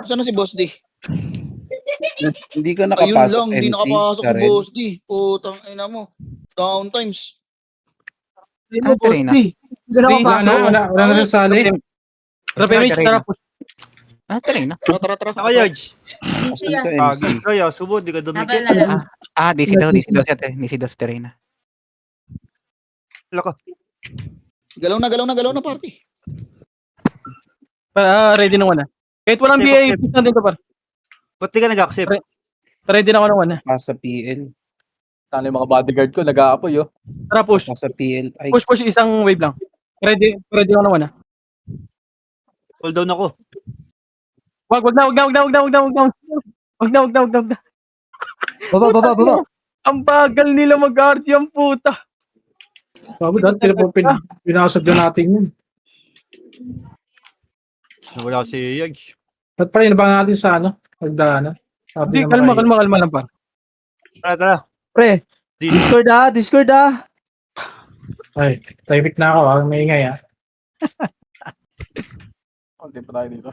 Saan na si Boss D? Hindi ka Ayun nakapasok, lang, hindi MC, nakapasok sa si red. Boss D. Putang ina mo. Down times. Hindi mo, Boss Terena. D. Hindi ka nakapasok. Wala na sasali. Trap image, tara push. Terena. Tara. Ako, Yards. Asan ka, Pagi MC? kaya, subod, di ka dumikit. DC daw si Terena. Wala ka. Galaw na party. Ready na 1 na. Kahit walang Safe, BA, safe. push natin to par. Ba't di ka nag-accept? Ready na ako ng 1 na. Pasa PL. Sana yung mga bodyguard ko, nag-aapoy, oh. Tara push. Pasa PL. Ay, Push isang wave lang. Ready ako ng 1 na. Hold down ako. Wag na. Baba. Ang bagal nila mag-RG ang puta. Sabi dati, pinasag na natin yun. Wala si Yards. Ba't pa rin ba natin sa pagdaanan? Hindi, kalma lang par. Tara. Pre, Discord ah. Ay, typic na ako, may ingay, Hindi pa tayo dito.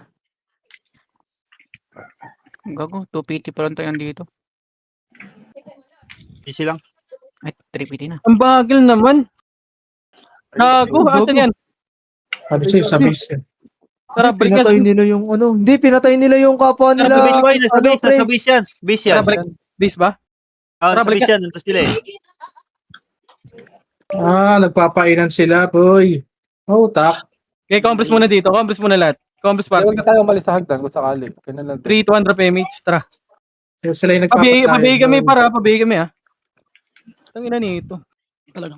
gago, 2PT pa lang tayo nandito. Easy lang. Ay, 3PT na. Ang bagal naman. Gago, asan yan? Sabi siya, sa base. Tara, balik Pinatay nila yung Hindi, pinatay nila yung kapwa nila. Nasa base yan. Base yan. Base ba? Nasa balik base yan. Nandun sila eh. Nagpapainan sila, boy. Oh, tap. Okay, compress muna dito. Compress muna lahat. Compress party. Huwag na tayo umalis sa hagdan kung sakali. Kaya lang. 3 to 1 drop image. Tara. Sila yung nagpapatayin. Pabigay kami para. Pabigay kami Tangina nito. Talagang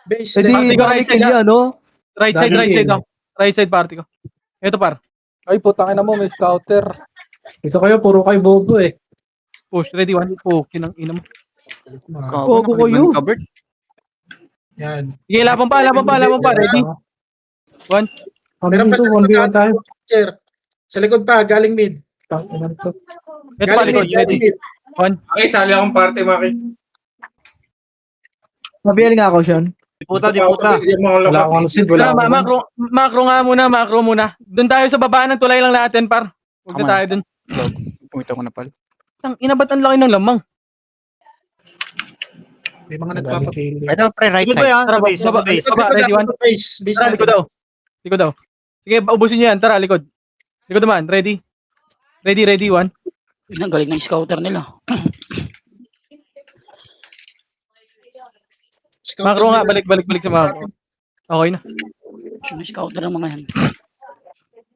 Pwede Party ko, balik right side, kayo, Right side ako. Right side party ko. Ito par. Ay, putangin na mo, may scouter. Ito kayo, puro kayo bobo eh. Push. Ready 1. Kinang ina mo. Gogo kayo. Covered. Yan. Sige, laban pa. Ready? 1. Meron pa 1v1 tayo. Chair. Sa likod pa, galing mid. Tanginan to. Ito pa likod. Ready? 1. Okay, sali akong party, Maki. Mabiyal nga ako, Sean. Di puta. Wala akong sid, wala Tara, akong... macro muna. Doon tayo sa baba ng tulay lang natin par. Huwag na tayo doon. Pumito ko na pala. Tangina, ba't ang laki ng lamang? May mga nagpapapay. Ito, pre, right Likod ba side. yan? Sa Tara, base. Sa base. Baba, ready, 1. Base Tara, likod daw. Sige, ubusin nyo yan. Tara, likod. Likod naman. Ready? Ready, 1. Ang galing ng scouter nila. Macro nga, balik sa macro. Okay na. Yung scouter ng mga yan.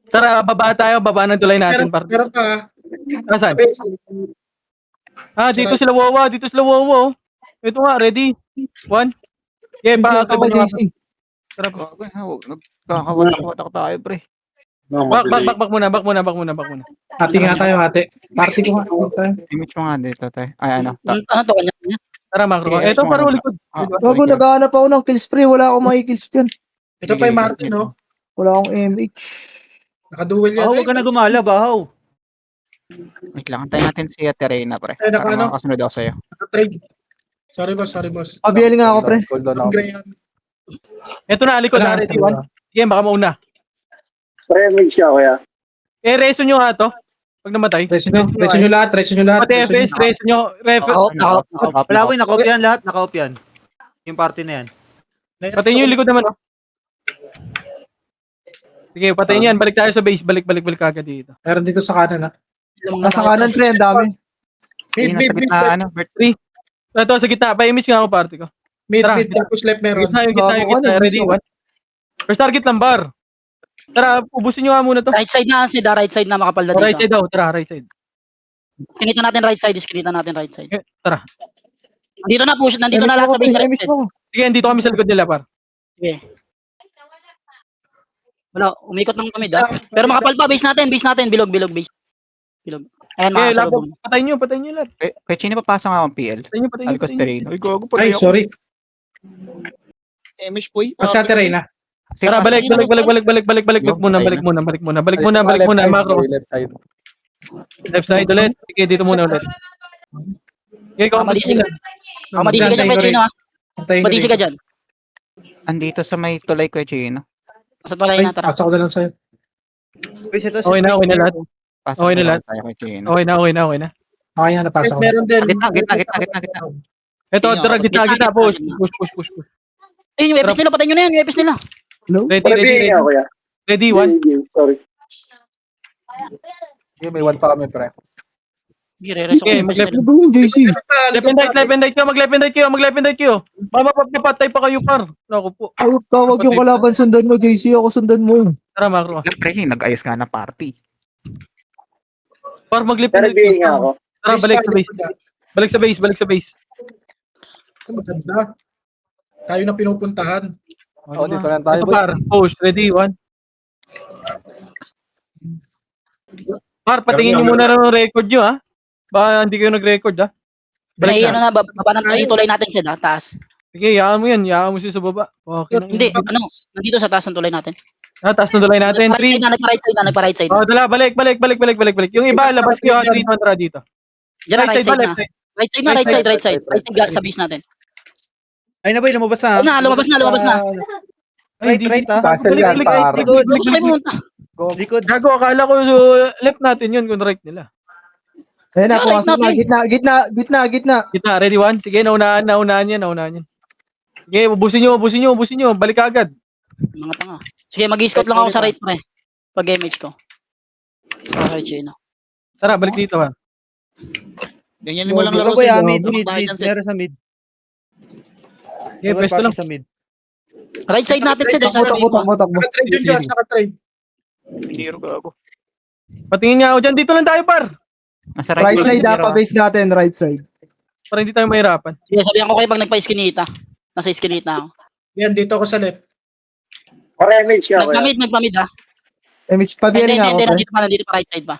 Tara, baba tayo. Baba ng tulay natin. Par. Meron pa. Nasaan? Dito sila Wawa. Ito nga, ready? 1. Okay, baka Ako, DC. Tara, Kakawala tayo, pre. back muna. Ate nga tayo, ate. Party ko nga. Image mo nga dito, tayo. Ay, ano. Ano to kanya? Tara, macro. Ito, para likod. Bago naghahanap ako ng kill spray, wala akong makikills dyan. Ito pa yung Martin, no? Wala akong MH. Nakaduel yan. Huwag ka na gumala, bahaw. Wait lang, antayin natin si Terena, pre. Ay, Para ano? makasunod ako sa'yo. Nakatrade. Sorry, boss. Mabiyal nga ako, pre. Yung gray yan. Ito na, likod na, ready, 1. Sige, baka mauna. Pre-image ka, kuya. Reso nyo nga to. Pag namatay. Reso nyo lahat. Pati FS, reso nyo. Palawin, naka-off yan lahat. Naka-off yan. Yung party na yan. Patayin nyo yung likod naman, Sige, patayin yan. Balik tayo sa base. Balik agad dito. Meron dito sa kanan, Nasa kanan, pre, ang dami. Nasa gitna, ano, Bert. Ito, sa gitna. Pa-image nga ako party ko. Mid, Tara. tapos left meron. Gitna. Ready, 1. First target lang, bar. Tara, ubusin nyo nga muna to. Right side na, right side na makapal na dito. Right side daw. Tara, right side. Iskinita natin right side. Tara. Nandito na lahat sa base. Miss mo. Sige, dito kami sa likod nila, par. Sige. Wala, umikot lang kami da. Pero makapal pa, base natin, bilog base. Ayan, Okay, mga salubong. patayin nyo lahat. Kaya chino papasa nga akong PL. Patayin nyo. Alcos Terena. Ay, gago pa Ay, sorry. MH Poy. Sa Terena. Tara, balik muna, macro. Left side. Left side ulit. Sige, dito muna ulit. Okay, Madisi ka dyan, Pechino, ha? Madisi ka dyan. Andito sa may tulay ko, chino. Sa tulay na, tara. Pasok ko na lang sa'yo. Wait, ito, Okay na lahat. Pasok Okay na lahat. tayo kay Chino. Okay na. Okay na, napasok Red ko. meron din. Gitna. Ito, Tingnan tara, ako. gitna. Push. Ayun, yung EPS nila, patayin nyo na yan, yung EPS nila. Hello? Ready. Pare, kuya. Ready, one. Sorry. Okay, may 1 pa kami, pre. Gire-reso ko Okay, yung EPS mag-left nila. Ano ba yun, JC? and right kayo, mag-left and right kayo. Mamapapatay pa kayo, par. Naku po. Ayok ka, wag yung kalaban sundan mo, JC. Ako sundan mo. Tara, Macro. Pre, nag-ayos nga na party. Par, mag-left Pero and right BA nga ako. kayo. Tara, balik sa base. Maganda. Tayo na pinupuntahan. Oh, dito lang tayo, Ito, boy. par. Push. Ready, one. Par, patingin nyo muna ng record nyo, ha? Baka hindi kayo nag-record, ha? May Balik na. ano na, baba ng tulay natin siya, taas. Sige, yaan mo yan. Yaan mo siya sa baba. Okay na. Hindi, nandito sa taas ng tulay natin. Taas na dalay natin. 3. Nagpa-right side. Oh, dala, balik. Yung iba, labas kayo, 3 tara dito. Diyan na, right side na. left side. Right side. Right side sa base natin. Ay na boy, lumabas na. Lumabas na. Right, ah. Castle yan, par. Gusto kayo pumunta. Likod. Gago, akala ko left natin yun kung right nila. Ayun na, Right pumasok na. natin. Gitna. Kita, ready, one? Sige, naunahan yan. Sige, ubusin nyo. Balik agad. Mga tanga. Sige, mag-scout lang ako sa right, pre. Pag-image ko. Sa right, Chino. Tara, balik dito, ha. Ganyan mo lang Ikaw, laro boy, sa mid. Set. Meron sa mid. Sige, pwesto lang. Sa mid. Right side natin siya. Takbo. Naka-trade yun dyan. Naka-trade. Hero gago. Patingin niya ako dyan. Dito lang tayo, par. Nasa Right side, pa-base natin, right side. Para hindi tayo mahirapan. Sige, sabihan ko kayo pag nagpa-iskinita. Nasa iskinita ako. Yan, dito ako sa left. Pare, image nga, kuya. Nagpamid ha. Pabili nga ako, pre. Nandito pa right side pa.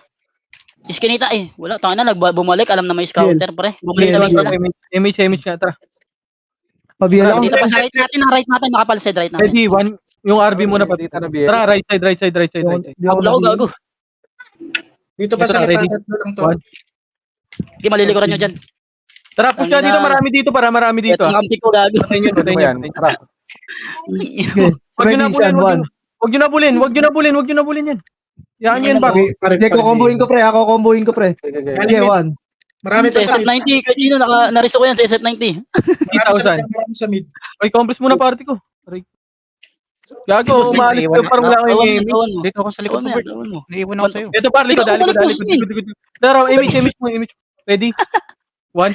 Iskinita wala, tanga na, bumalik, alam na may scouter, pre. Bumalik sa base nila. Image nga, tara. Pabili ako. Dito pa sa right natin, ang right natin, nakapalside right natin. Ready, one. Yung RB muna pa. Dito na, BL. Tara, right side. Di ako Gago, nabili. gago. Dito pa Ito sa na, ready. left. Lang to. One. Sige, malilikuran nyo dyan. Tara, push ka dito. Marami dito, Ito ang kampi ko, gago. Patayin Ano ba yan? nyo. Tara. Wag nyo na Ready, bulin, Sean, one. Wag nyo na bulin yan. Yan yun, ba? Hindi, kukombohin ko, pre. Sige, one. Marami Sa pa sa mid. SF90, kaya Chino, nariso ko yan sa SF90. 3,000. Marami sa mid. Ay, compres muna party ko. Aray. Gago, umalis kayo, parang wala kayong Tawan image. mo. Dito ako sa likod Tawan mo, mo, Bert. tawan mo. Naiiwan ako sa'yo. Ito, par, likod. Tara, image mo. Ready? One.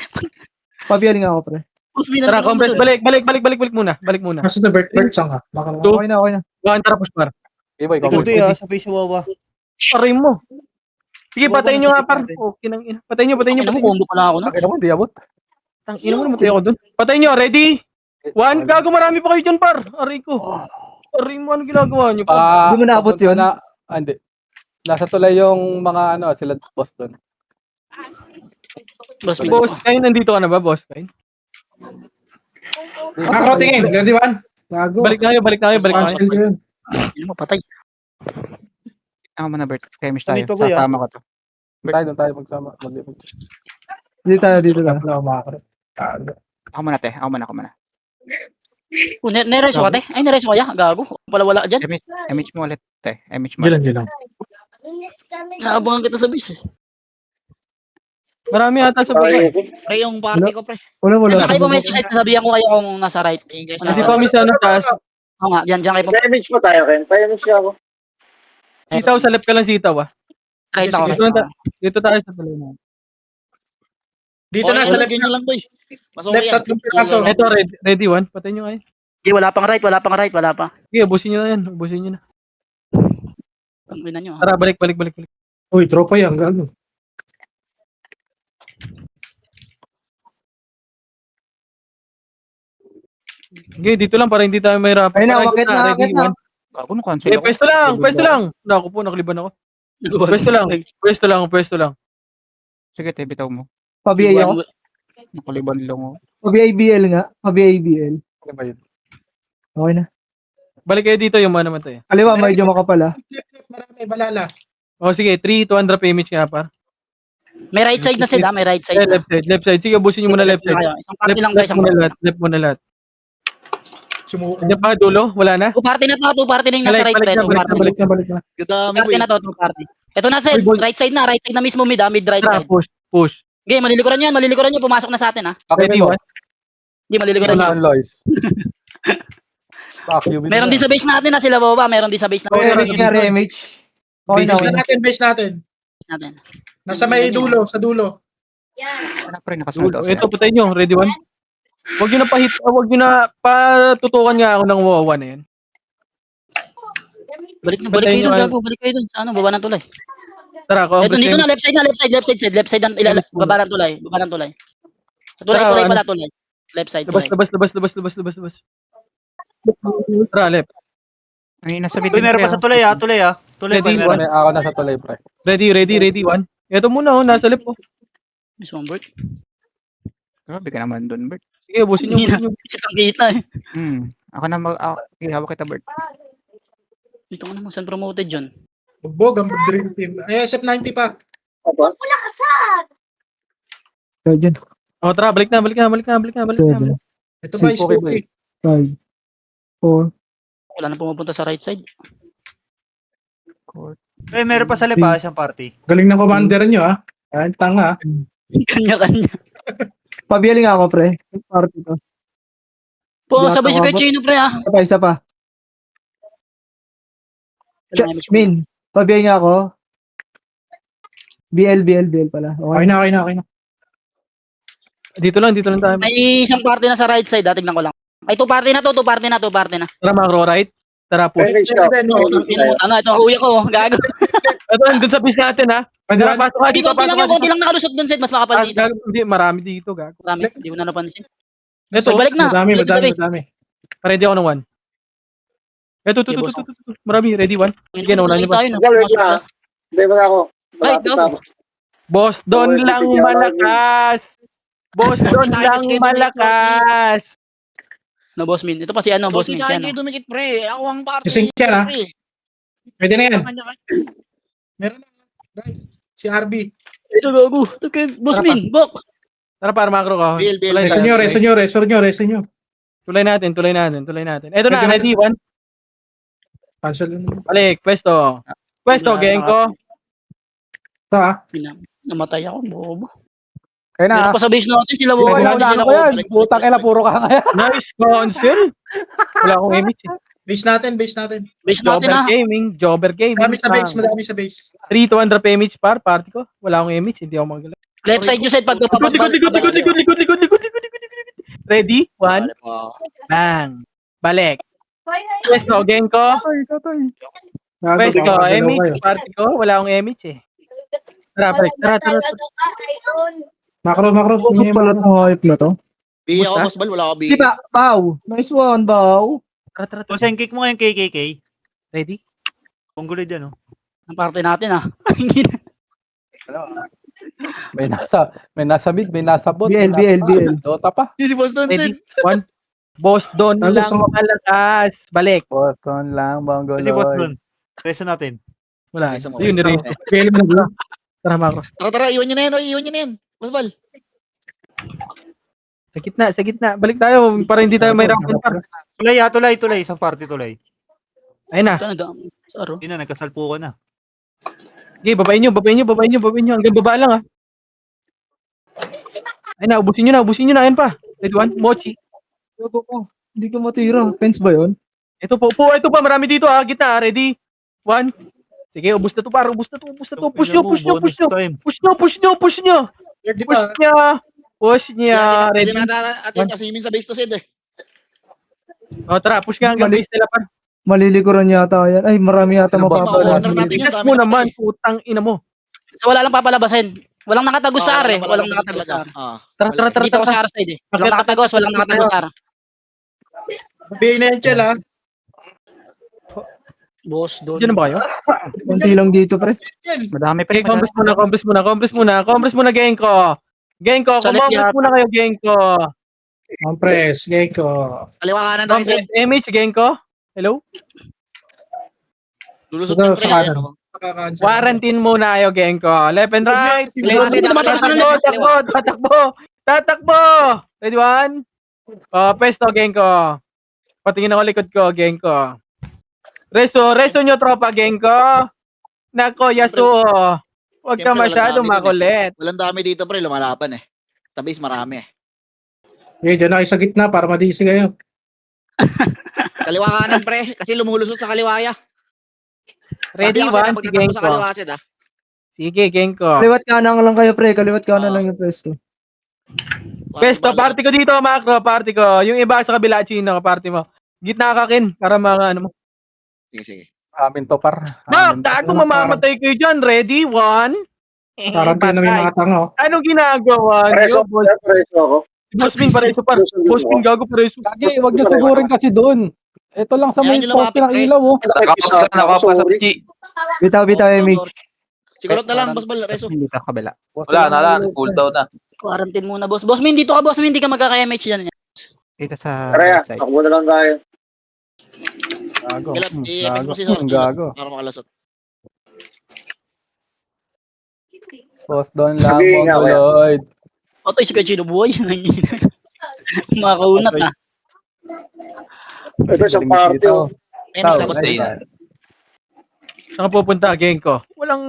Pabili nga ako, pre. Push me na Tara, lang, compress. bro. Balik muna. Kaso na Bert saan ka? Baka Two. Okay na. One, tara, push par. Okay, boy, Likod, come on. sa face wawa. Aray mo. Sige, Iwan ko patayin na nyo sa nga, par. natin. Okay, nang ina. Patayin nyo. Ina mo, combo pa lang ako, no? Bakit naman, di abot. Ina mo, namatay ako dun. Patayin nyo, ready? One, gago, marami pa kayo dyan, par. Aray ko. Aray mo, ano ginagawa nyo, par? Hindi mo naabot yun? Hindi. Nasa tulay yung mga sila boss doon. Boss, kayo nandito ka na ba, boss? Kayo? Macro tingin. Ready one? Gago. Balik na kayo. Ina mo, patay. Ako muna, Bert. Chemist tayo. Dito, boy, Sasama ko to. Doon tayo magsama. Mag-image. Dito lang. Ako muna. Nereso ka, te? Ay, nereso kaya? Gago. Wala dyan. Image mo ulit, te. Image mo. Gilang. Naabangan kita sa base, Marami ata sa baba. Pre, yung party ko, pre. Wala. Diyan kayo po may side, sabihan ko kayo kung nasa right. Tingin guys, Hindi pa misa ng taas. Oo nga, diyan kayo po. Pa-image mo tayo, Ken. Pa-image nga ako. Sitaw, sa left ka lang sitaw, ah. Right ako. Dito tayo sa tuloy na. Dito na sa left. Ganyan lang, boy. Masok Left yan. tatlong piraso. Ito, ready one. Patayin nyo kayo. Sige, wala pang right. Sige, ubusin nyo na yan. Tangina nyo. Tara, balik. Uy, tropa yan. Gago. Sige, dito lang para hindi tayo mahirapan. Ayun na, Tara, wakit dito na. ready, one. Gago, cancel Eh, ako. pwesto lang. Naku po, nakaliban ako. Pwesto lang. Sige, te, bitaw mo. Pabili ako. Nakaliban lang ako. Pabili nga. Ano ba yun? Okay na. Balik kayo dito yung mga namatay. Kaliwa, medyo makapal. Marami, balala. O sige, 3, 200 image nga pa. May right side na sila, may right side na. Left side. Sige, ubusin nyo muna left side. Isang party lang kayo, isang party. Left muna lahat. Sumuko. Nandiyan pa dulo? Wala na? Two party na to, two party na yung nasa right, pre. Two party. Balik na. Gadami Party na to, two party. Ito na, Sed. Uy, boy. Right side na mismo mid, right Tara, side. push. Okay, malilikuran nyo, pumasok na sa atin, ha. Ready, one. Hindi, malilikuran nyo. Lois. Vacuum. Meron din sa base natin, ha, sila Boba. Meron din sa base natin. Remage nga, remage. Okay na, okay na. Base natin. natin. Nasa may dulo, sa dulo. Ano pre, nakasold out. Ito, putayin nyo. Ready, one. Huwag nyo na huwag nyo na patutukan nga ako ng wawa na yan. Balik kayo doon, gago. Balik kayo doon. Sa ano, baba ng tulay. Tara, ako. Ito, dito na, left side ng baba ng tulay. Tulay pala, tulay. Left side, tulay. Labas. Tara, left. Ay, nasa mid. Uy, meron pa sa tulay Tulay pa Ready, meron. Ako nasa tulay, pre. Ready, one. Ito muna, nasa left, oh. Miss Wambert. Grabe ka naman dun, Bert. Sige, busin nyo. Kitang kita eh. Ako na okay, hawak kita, Bert. Dito ka naman, saan promoted yun? Bugbog, ang dream team. Ay, SF90 pa. Kaya dyan. Oh, tara, balik na. 7, Ito ba is Okay, 50? 5, 4. Wala na pumupunta sa right side. Meron pa sa lipa, isang party. Galing ng commander nyo, ha? Ayan, tanga. Kanya-kanya. Pabiyaling ako, pre. Party ko. Po, sabay si Pechino, pre, ha? Isa pa. Min, pabiyaling ako. BL pala. Okay na. Dito lang tayo. May isang party na sa right side, tingnan ko lang. Ay, two party na. Tara, macro right. Tara, push. Tanga, ito ang uya ko, gago. Ito, andun sa base natin, ha. Tara, pasok ka dito. Konti lang nakalusot dun, Sed. Mas makapal dito. Hindi, marami dito, gago. Marami, hindi ko na napansin. Ito, So, balik na. Madami. ready ako ng one. Ito. Marami, ready, one. Sige, nauna nyo ba? Wait lang. Hindi ba ako? Ay, Malapit go. na ako. Boss, doon lang malakas. Boss, doon lang malakas. No, boss min. Ito pa si ano, boss min. Si ano. Kayo dumikit, pre. Ako ang party. Ising yan, ha? pre. Pwede na yan. Kanya-kanya. Meron na. Right. Si RB. Ito, gago. Ito kay boss min. Bok. Tara, para macro ka. Bill. Reso nyo. Tulay natin. Ito na, ready, one. Cancel yun. Balik, pwesto, Genko. Ito, ha? Namatay ako, bobo. Kaya na. Meron pa sa base natin, sila Boba. Ano ko yan? Putang ina, puro ka nga yan. Nice console. Wala akong image. Base natin. Base natin, Jobber ha. Gaming. Madami sa base. 3-200 image party ko. Wala akong image, hindi ako magaling. Left side nyo, Sed. Pag Likod. Ready? One. Bang. Balik. Pwesto, Genko. Pwesto, image party ko. Wala akong image eh. Tara, balik. Tara. Macro. Ano pala itong hype na to? Bi ako, Basta? boss Bal. Wala ako, bi. Di ba? Bow. Nice one, Bow. Tara. Boss, kick mo nga yung KKK. Ready? Punggulid yan, Ang party natin, ha. May nasa mid, may nasa bot. BL. Dota pa. Si boss doon, Ready? Sed. One. Boss, doon lang malakas. Balik. Boston lang, Bongo Kasi boss nun. Reso natin. Wala. Reso mo. Yun, nireso. Tara, macro. Tara, iwan nyo na yan. Boss Bal. Sa gitna. Balik tayo para hindi tayo may round par. Tulay. Isang party tulay. Ayun na. Ito, nag- Saro. Hindi na, nagkasalpo ka na. Okay, babain nyo. Hanggang baba lang, ha. Ayun na, ubusin nyo na. Ayun pa. Ready, one. Mochi. Hindi ko matira. Fence ba yun? Ito pa. Marami dito, ha. Gitna, ready. One. Sige, ubus na to, par. Ubus na to. Push nyo. Push nyo. Pwede Ready. na atin kasi sa base to, Sed eh. O, tara. Push ka hanggang base nila, par. Malilikuran yata yan. Ay, marami yata mapapala. Corner natin yan. Tigas mo naman, putang ina mo. So, wala lang papalabasin. Walang nakatagos sa are. Walang nakatagos sa are. Tara. Dito ko sa R side, eh. Walang nakatagos sa are. Sabihin na yan, Chel, ha? Boss, doon. Diyan na ba kayo? Kunti lang dito, pre. Madami pa Okay, compress muna, Genko. Sa left Compress muna kayo, Genko. Compress, Gecko. Kaliwa kanan tayo, Sed. Compress image, Genko. Hello? Lulusot Ito, yung pre. sa Ayan, kanan. oh. Quarantine muna kayo, Genko. Left and right. Tatakbo. Ready, one? Pesto, Genko. Patingin ako likod ko, geng ko. Reso nyo tropa, geng ko. Nako, Yasuo. Huwag ka Siyempre, walang masyadong dami dun eh. makulit. Walang dami dito pre, lumalaban eh. Tabis marami eh. Eh, dyan na kayo sa gitna para madisi kayo. Kaliwa kanan pre, kasi lumulusot sa kaliwaya. Ready, Sabi ako one, sa'yo, si pagtatakbo geng sa ko. kaliwa Sid, ah. Sige, geng ko. Kaliwat kanan lang kayo, pre. Kaliwat kanan Oo. lang yung pwesto. Pesto, party ko dito, macro, party ko. Yung iba sa kabila, chino, party mo. Gitna ka, Kin, para mga ano mo. Sige, sige. Amin to, par. Bak, Amin to. gago, mamamatay kayo dyan. Ready, one. Parang tiyan ng mga tanga, oh. Anong ginagawa Preso, nyo, boss? preso ako. Boss Min, pareso par. Boss Min, gago, pareso. Lagi, huwag niyo sugurin kasi doon. Ito lang sa may Kaya nyo poste ng lumapit, pre. ilaw, oh. Sorry. Bitaw, MH. Sigurot na lang, boss Bal, reso. Hindi ka kabila. Wala na lang, cooldown na. Quarantine muna, boss. Boss Min, dito ka, boss Min. Hindi ka magkaka-MH yan. Dito sa Tara, right side. takbo na lang tayo. Gago. Kilat, i-effect mo si Gago. Sorge. Gago. Para makalasot. Post doon lang, Sabihin nga, kuya. Mongoloid. Otoy, si Pechino buhay. Makaunat na. Ito sa party. Oh. Eh, Tao, mas labas na ayun. yun. Saan ka pupunta, geng ko? Walang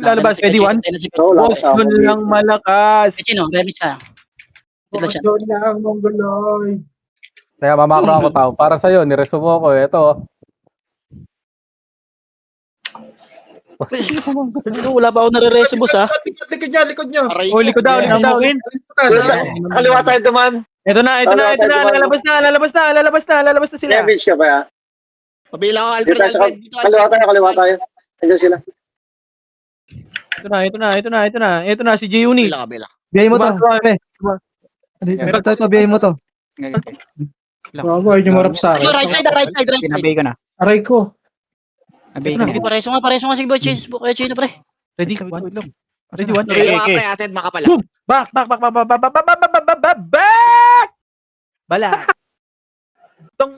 lalabas. Ready, one. Oo, Boss, lakas ako. doon lang malakas. Pechino, remix siya. Tignan siya. Doon lang, Mongoloy. Kaya mamakro ako tao. Para sa'yo, niresumo ko. Ito. Pechino, wala pa ako nare-reso, boss, ha? Likod niyo. Aray Oh, likod down, likod down. Kaliwa tayo duman. Ito na. Lalabas na sila. Damage ka pa, ha? Pabila ko, Dito Alfred, tayo sa Alfred. Dito, Alfred. kaliwa tayo. Andiyan sila. Ito na, si J-Uni. Kabila. Biyay mo to, Gumagawa. pre. Ito, biyay mo to. Gago, ayun yung marap sa Pechino, akin. right side. Pinabay ko na. Aray ko. Nabay ko na. Sige, pareso nga. Sige, boy, cheese. Kuya Chino, pre. Ready, one. Ready, one. Kaliwa pre, atin, makapala. Boom! Back! Bala! Tong,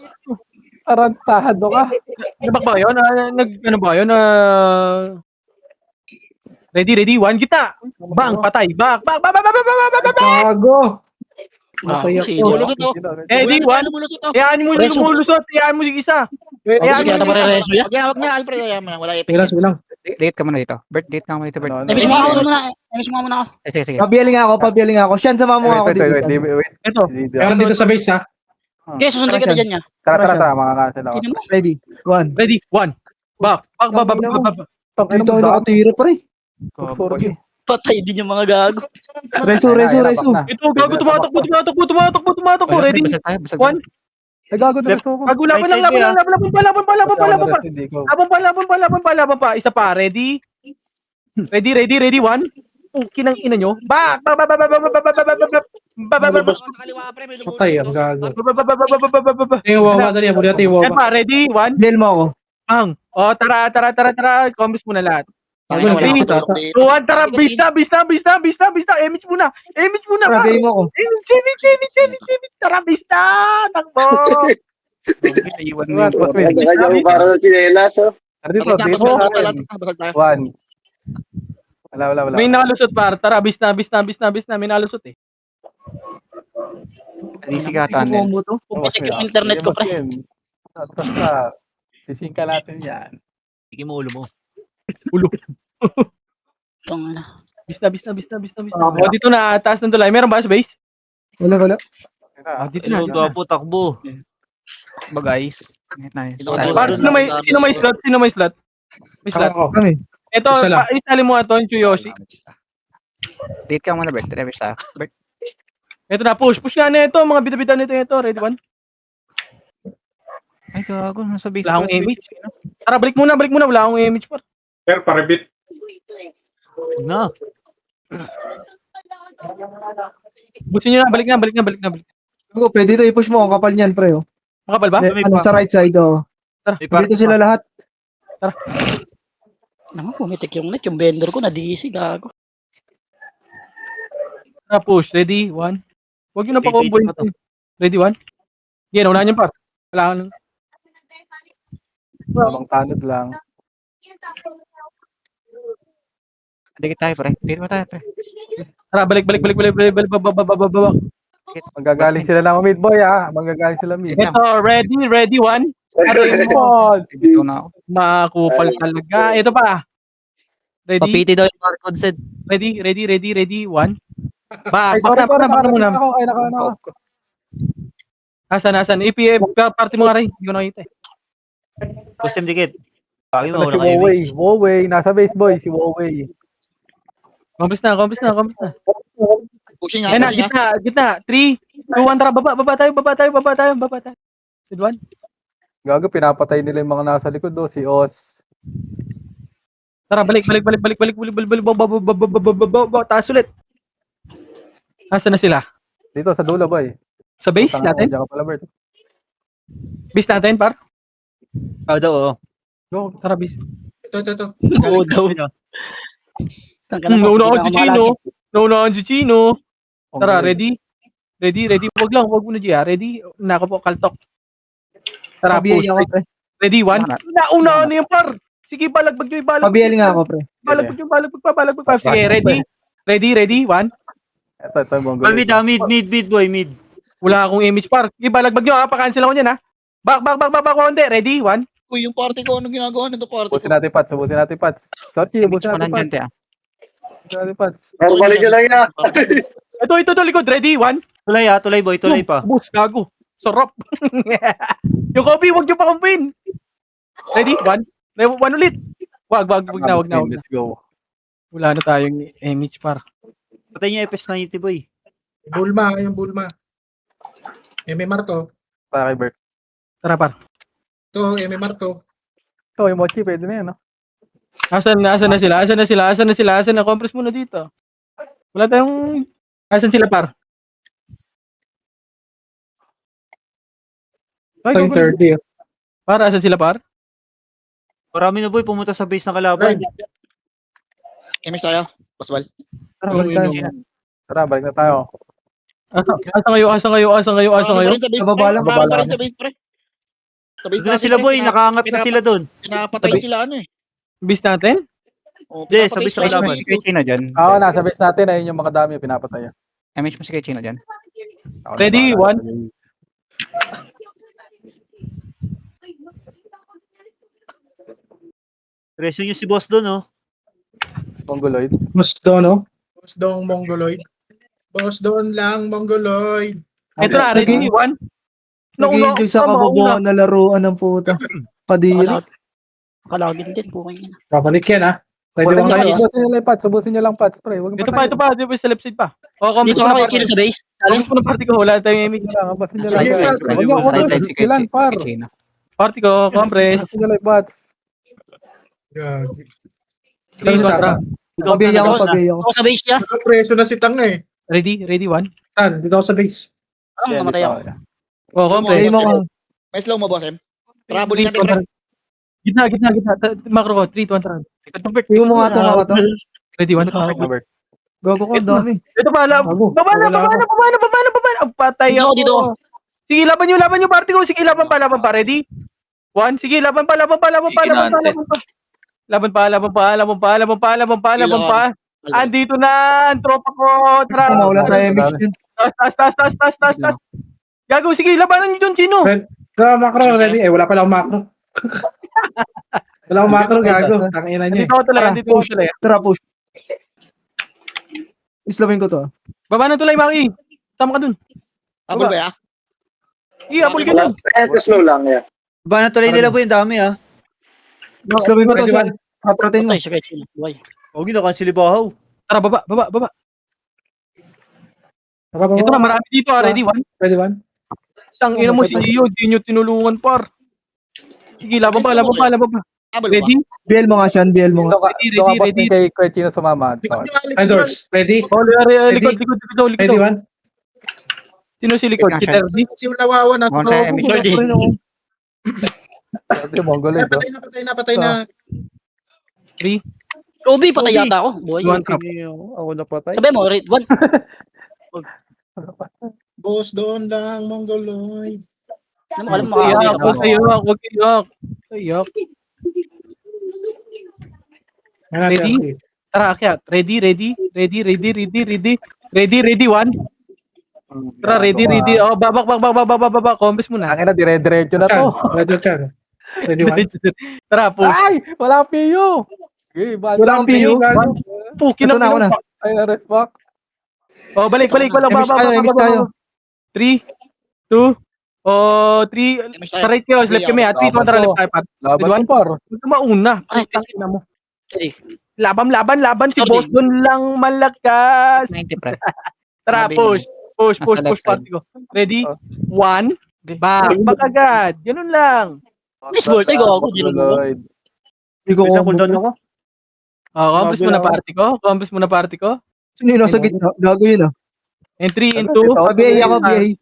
Tarantado ka. nabak ba yun? Ano ba yun? Ready, one, kita! Bang, patay! Back! Gago. Matay Sige, ako. Lulusot to. Ready, one. Lumulusot to. Hayaan mo Preso. lumulusot. Hayaan mo sige isa. Sige, ata pare-reso yan. Wag niya, Alfred. Ayaw mo na. Wala Sige lang, sige lang. Date ka muna dito. Bert, date ka muna dito, Bert. Emis mo ako muna ako. Sige. Pabiyaling ako. Siyan, sama mo ako dito. Wait. Ito. Meron dito sa base, ha? Okay, susunod kita dyan niya. Tara, makakancel ako. Hindi mo. Ready. One. Ready, one. Back! Dito ako nakatira, pre. Patay din yung mga gago. Reso. Ito, gago, tumatakbo. Ready, one. Ay, gago na gusto ko. Gago, laban pa. Isa pa, ready? Ready, one. Kinang ina nyo. Back! Kaliwa pre, may lumulusot Patay, to. ang gago. Yung wawa na niya. Muli natin yung Yan wawa. pa, ready, one. Biyay mo ako. Bang! O, tara. Combis muna lahat. Tangin na, wala Ready? akong tulog dito. Tuwan, tara, bista. Emich muna, Tara, biyay mo ako. Emich. Tara, bista. Takbo. Kanya mo para sa chinelas, oh. Dito. Basag tayo. One. Wala. May nalusot par. Tara, bista. May nalusot eh. Easy ka, tunnel. Puputik yung internet ko, pre. Basta, sisingka natin yan. Sige mo ulo mo. Itong ano. Bista. O, dito na, taas ng tulay. Meron ba sa base? Wala. Dito na. Ito po, takbo. Ba guys? Ito, Par, sino may slot? May slot. Ako. Kami. Ito, Isa lang. isali mo ito, yung Chuyoshi. Date ka muna, Bert. Reverse tayo. Bert. Ito na, push nga na ito. Mga bida-bida nito. Ready, one. Ay, gago. Nasa base. Wala akong image. Tara, balik muna. Wala akong image par. Pero parebit. Na. Busin nyo na, balik na. Ako, pwede ito i-push mo. Ang kapal niyan, pre. Oh. Makapal ba? Ano, sa right side, oh. Dito sila lahat. Naman, pumitik yung net. Yung vendor ko, nadisi, gago. Tara, push. Ready, one. Huwag nyo na pa combo. Page pa to. Ready, one. Yan, unahan nyo par. Kailangan. Habang tanod lang. Date tayo, pre. Date mo tayo, pre. Tara, balik. Manggagaling sila ng mid boy ha. Manggagaling sila mid. Ito, ready, one. Ito na ako. Makupal talaga. Ito pa. Ready, Papiti daw yung Marcon said. ready, one. Ay, Back sorry, na muna. ako. Ay, naka. Asan? EPF ka, party mo nga rin. Hindi ko nakita eh. Kusem dikit. Bakit Ito na mo si na kayo? Woway. Woway. Nasa base boy. Si Woway. Kompres na. Pushing Ayan na, gitna. 3, 2, 1, tara, baba tayo. Good one. Gago, pinapatay nila yung mga nasa likod do. Si Os. Tara, balik. Taas ulit. Asan na sila? Dito sa dulo boy. Sa base Tanga mo, natin? diyan ka pala Bert. Base natin, par? Daw, oo. Go, tara, base. Ito. Oo daw. Naunahan si Chino. Tara, Congrats. ready. Wag muna Gia. Ready? Nako po, kaltok. Tara, push. Pabiyay ako, pre. Ready, one. Naunahan na yung par. Sige, balagbag nyo. Pabiyay nga ako, pre. Balagbag pa. Sige, ready, one. Ito yung Mongol. Mid, boy, mid. Wala akong image par. Sige, balagbag nyo ha. Pa-cancel ako yan ha. Back, konti. Ready, one. Uy, yung party ko, anong ginagawa nito party ko? Ubusin natin Pats. Sorry, ubusin natin Nandyan Pats. siya. Ubusin natin Pats. Normally nyo lang yan. Ito, likod. Ready, one. Tulay boy, tulay pa. Bus, gago. Sarap. Yung copy, wag nyo pa kumpin. Ready, one. One ulit. Wag na. Let's go. Wala na tayong image par. Patay niyo FS90 boy. Yung Bulma. MMR to. Para kay Bert. Tara par. To, MMR to. Ito, yung Mochi, pwede na yan, no? Asan na sila? Compress muna dito. Wala tayong... Asan sila par? Ay, Ito yung Google. 30. Par, asan sila par? Marami na boy, pumunta sa base ng kalaban. Image tayo. Paswal. Tara, balik tayo. Tara, balik na tayo. Asa ngayon? Sa baba lang. Marami pa rin sa base, pre. Sa base Doon na natin, sila pre. boy, nakaangat na sila doon. Pinapatay sila ano eh. Bis natin? Oh, Hindi, pinapatay sa base sila. ng kalaban. Si kay Chino dyan. Oo, nasa base natin. Ayun yung mga dami yung pinapatay. Image mo si kay Chino dyan. Ako na Ready, bahala one. sa base. Resyo niyo si boss doon, oh. Mongoloid. Boss doon, no? Boss doon, Mongoloid. Boss doon lang, Mongoloid. Ito na, ready, one. Nag-enjoy sa kababuan na laruan ng puta. Padiri. Kalagin din po kayo. Babalik yan, ha? Pwede Ubusin bang kayo? Ubusin nyo lang Pats, pre. Huwag Ito pa, di ba sa left side pa? O, Dito ako yung Chino sa base. Compres mo ng party ko, wala tayong image. Ubusin nyo lang. Sige, sir. Huwag nyo Side side si kay ilan, par. Chino. Party ko, compress. Ubusin nyo lang Pats. Gagi. Please, tara. Pabiyay ako. Ako sa base niya. Nakapreso na si Tang eh. Ready, one. Saan? Dito ako sa base. Parang namatay ako. O, compress. Pabiyay mo ko. May slow mo, boss, em. Tara, bulin natin, pre. Gitna. Macro ko, 3, 2, 1, tara. Tingnan mo nga to. Ready, one. Robert. Gago ko, dami. Ito pa, baba na. Ang patay ako. Dito. Sige, laban nyo, party ko. Sige, laban pa. Ready? One, sige, laban pa. Andito na, ang tropa ko. Tara. Wala tayo mix yun. Tas. Gago, sige, labanan nyo dun, Chino. Tara, macro, ready? Eh, wala pala akong macro. Wala akong macro, gago. Tangina niyo. Andito ako tulay. Tara, push. Islamin ko to. Baba ng tulay, Maki. Sama ka dun. Abol ba, ya? Sige, apol ka dun. Slow lang, yeah. Ba na tuloy nila boy, ang dami, ah. Islamin ko to, Sean. Patratin mo. Patay siya kay Chino. Buhay. Huwag yun, nakansili bahaw. Tara, baba. Ito na, marami dito. Ready, one. Ready, one? Isang ina mo si Gio, di nyo tinulungan, par. Sige, laban pa. Abol ba? Ready? BL mo nga, Sean. BL mo nga. Ito ka boss ni kay Kuya Chino sumama. Endors, ready? Likod. Ready, one? Sino si likod? Si Terdy? Si Lawawa na. Monte, image. Ito Mongoloid. Napatay na. 3, Kobe, patay yata ako. Buhay. 1, trap. Ako napatay. Sabi mo, rate 1. Boss doon lang, Mongoloid. Alam mo, Huwag kayak. Ready? Tara, akyat. Ready, one. Tara, ready. Oh, babak. Combis muna. Tangina, dire-diretso na to. Ready chan. Ready one. Tara, push. Ay! Wala PU! Okay, bad. Wala akong PU. Gago. Puki Ito na ako na. Ay, na-respect. Oh, balik. Emish tayo. 3, 2, 3. Sa right kayo, left kami. 3, 2, tara, left tayo, par. Laban ko, par. Huwag ka mauna. Ay, Tangina mo. Ready. Laban. Si Sorry. boss doon lang malakas. 90 pre. Tara, Sabi push. Push, Nasa left side. party ko. Ready? 1. Back agad. Ganun lang. Miss Bolt, ay gago. Di naman. Hindi ko Wait lang, cooldown ako. Oh, compres mo na party ko. Sino yung nasa gitna? Gago yun ah. And 3, and 2. BA ako, BA.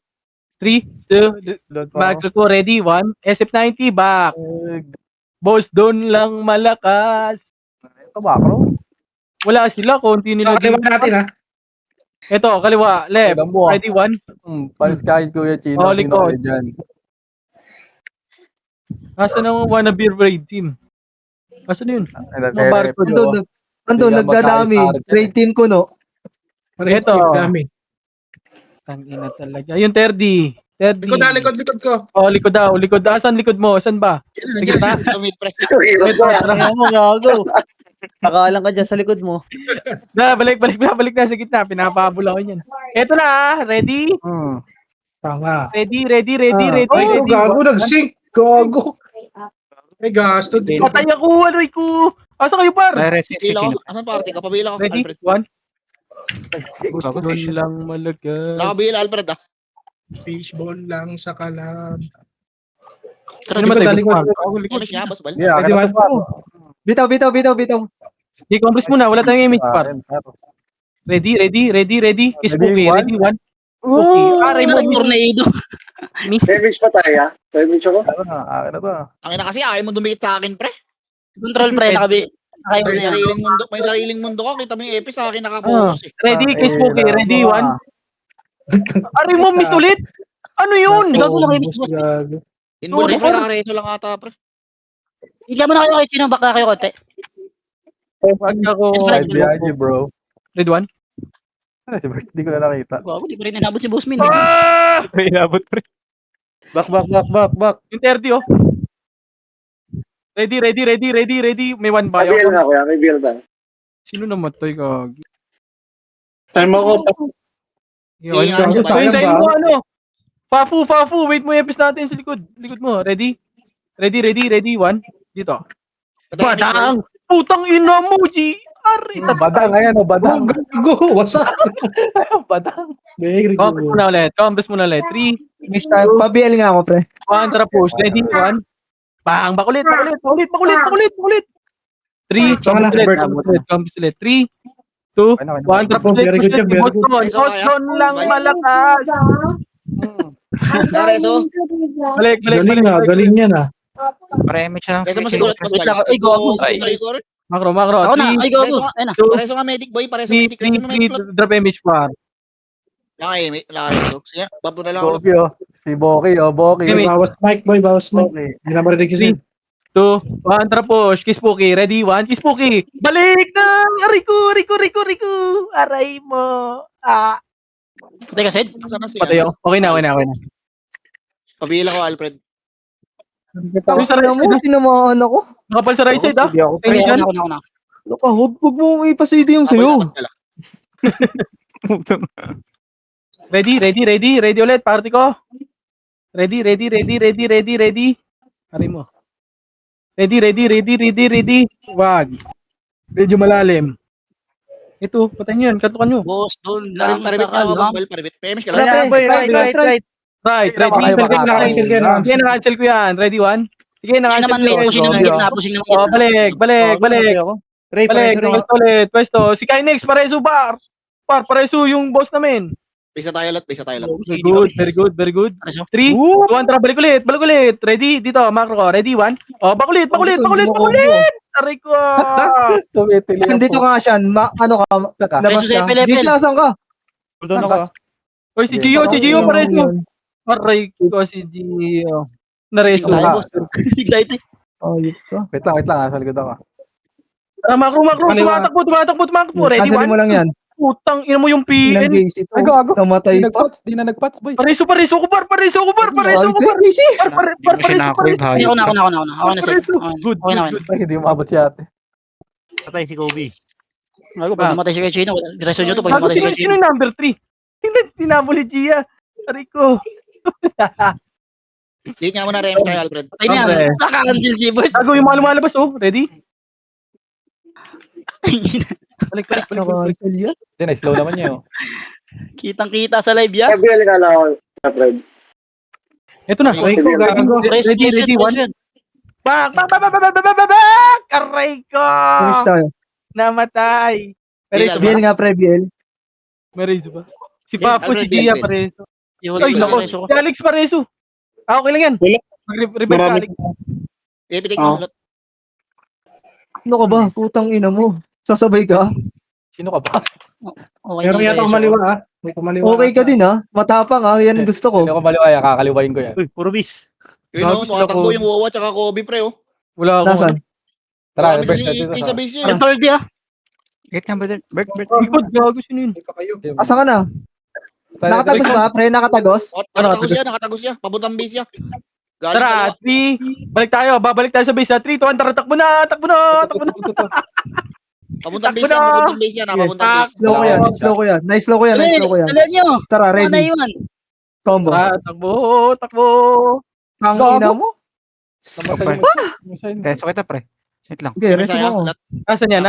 3, 2, back to 2. Ready? 1. SF90, back. Boss, doon lang malakas. Ito ba, bro? Wala sila, konti nila. Kaliwa natin ha. Ito, kaliwa, left. Alam mo, Ready? 1. Palis kahit Kuya Chino. Oh, Sino likod. kayo dyan? Nasaan ang wannabe raid team? Nasaan yun? Ay, Mga barko, Andun, Bigyan nagdadami. magkakaisa rin. Great team ko, no? Ito. Dami. Tangina talaga. Yung 30. Likod ko. Oh, likod daw. Asan likod mo? Saan ba? Sige ta. Mid pre. Ito, tara. Kaya mo, gago. Nakalang ka dyan sa likod mo. Balik na sa gitna. Pinapabula ko yan. Ito na, ready? Tama. Ready. Oh, gago. Nag-sync. Gago. May gasto dito. Patay ako, aray ko. Asa kayo, par? Resist Pabila Chino. ko. Asan party ka? Pabila ko, Ready? Alfred. 1. Gusto lang malaga. Nakabila, Alfred ah. Fishball lang sa kalam. Tara, Ano matay? likod. Emish nga, boss bal. Yeah, Ready one. Bitaw. Di compress muna. Wala tayong image, par. Ready. Kiss Ready, Pookie. one. Ready, 1. Pookie. Aray mo, Ina, tornado. miss. Damage pa tayo ha? Damage ako? Akin na to. Ang ina kasi, ayaw mo dumikit sa akin, pre. Control pre, nakayo na yan. May sariling mundo ko. Kita mo yung epi sa akin nakapokus eh. Ready, kiss Pookie. Ready, 1. Aray mo, miss ulit. Ano yun? Gago lang kayo, Miss Boss. Gago. Inbol Sorry, pre, sir. nakareso lang ata, pre. Hindi mo na kayo kay Chino, baka kayo konti. Wag ako. Right behind you, bro. Ready, 1. Ano si Bert? Hindi ko na nakita. Gago, di ko rin inabot si Boss Min. Ah! Inabot pre. Back. Yung 30, oh. Ready. May 1 May ba? build na kuya, may build na. Sino namatay ka? Time ako. Yun, Gago, sayang hintayin ba? mo ano? Fafu. Wait mo yung natin sa likod. Likod mo. Ready? 1. Dito. Badang! Putang ina mo, G! Ari! Badang, ayan o, badang. Gago. Wasak. Badang. Very Compass muna ulit. 3, Mish tayo. Pa-BL nga ako, pre. 1, tara push. Ready? 1. Bang! Bakulit! 3, Saan ka na, compass ulit. 3, 2, 1, tara push. Very good job, very good. Boston lang malakas! Nareso. Balik. Galing yan ah. Pre-image lang. Reso mo Chino. siguro. Wait lang, ay, gago. Makro. Ako na, 3, ay gago. Ayun na. Pareso nga medic boy. Pareso medic. Reso mo medic. drop image par. Nakareso. Sige, bapo na lang ako. Boki o. Si Boki o, Boki. Hey, Bawas mic, boy. Bawas mic. Boki. Hindi na marinig si Sid. 2, 1, tara push. Kiss Pookie. Ready? 1, Kiss Pookie. Balik na! Rico. Aray mo. Ah. Patay ka, Sid? Asan na siya? Patay ako. Okay na. Pabila ko, Alfred. Tangin na mo, tinamaan ako. Nakapal sa right side, ah. Sige ako. Okay, Tingin dyan. ako na. Loka, huwag mo ipasidi yung sayo. Ready ulit. Party ko. Ready. Aray mo. Ready. Wag. Medyo malalim. Ito, patayin nyo yan. Katukan nyo. Boss, doon lang Paribit sa na ako, kalam. Bal. Paribit. PMS ka Wala, lang. pre. Right. Right. Nakacancel ka, nakacancel ka. Sige, na-cancel ko yan. Ready, 1. Sige, Pushing na-cancel naman, ko. mate. Pushing naman gitna. Pushing naman Oh, gitna. balik. Ray, Ulit. Pwesto. Si Kynex, pareso bar. Pareso yung boss namin. Pisa tayo lot. Very good. 3, 2, 1, tara, balik ulit. Ready? Dito, macro ko. Ready, 1. Oh, bakulit. Aray ko. Tumitili ang Nandito ka nga siya. Ano ka? Labas Reso sa ka. FLFL. Di siya, saan ka? Cooldown ako. Oy, si Gio, pareso. Aray ko, si Gio. Nareso. Tayo, boss. Ignite eh. Ayop ka. Wait lang, sa likod ako. Macro. Tumatakbo. Ready, Cancelin 1. mo lang yan. Putang ina mo yung Ilang PN. case ito. Ay, gago. Namatay Di pa. nagpats, boy. Pareso ko par. Pareso ko par. Ay, crazy. Sinakoy, Hindi, hayop. ako na. Okay na, Sed. Good, Okay na, okay na. Ay, hindi umabot si ate. Patay si Kobe. Gago, pag namatay si Kuya Chino, diretso nyo to, pag Gago, namatay si Kuya sino Chino. yung number 3? Tinabuli Gia. Aray ko. Date nga muna Rem kay Alfred. Patay na Hombre. yan. Naka-cancel si Bert. Gago yung mga lumalabas, oh. Ready? Balik. Nakancel yan. Hindi, na-slow naman niya, oh. Kitang-kita sa live yan. FBL ka na ako, Alfred. Ito na. Rico, gago. Ready, one. Bak! Aray ko! Finish tayo. Namatay. Pareso BL ba? nga, pre, BL. Pareso ba? Si Papo, si Alfred, Gia, Alfred. pareso. Yung Ay, nako. diretso ko. Si Alex, pareso. Ah, okay lang yan. Wala. Mag-reverse ka, Marami. Alex. Ipitik Ah. mo ulit. Ano ka ba? Putang ina mo. Sasabay ka? Sino ka ba? Okay Meron na, yata diretso kumaliwa, ko. ah. May kumaliwa. Okay ka din, ha? Matapang, ha? Yan ang gusto ko. Sino ko maliwaya, kakaliwain ko yan. Uy, puro bis. Yun Gago o, sila tumatakbo ko. yung Wawa tsaka Kobe pre oh. Wala ako. Nasaan? Tara, Dami Bert, kasi dito sa sa... base niya. Yung third ah. Gate nga ba din? Bert. Likod, gago, sino yun? Asa ka na? Nakatagos ba, pre? Nakatagos? Nakatagos siya. Pabuntang base siya. Galing Tara, kaliwa. 3. Balik tayo. Babalik tayo sa base. 3, 2, 1. Tara, takbo na. Pabuntang Takbo base na! yan. Pabuntang base yan. Pabuntang base. Slow ko yan. Slow ko yan. Nice slow ko yan. Nice slow ko yan. Dali nyo. Tara, Ano ready. yun? Combo. Tara, takbo. Ang Gago. ina mo? Teso kita, pre. Wait lang. Okay, rest mo. Asan yan?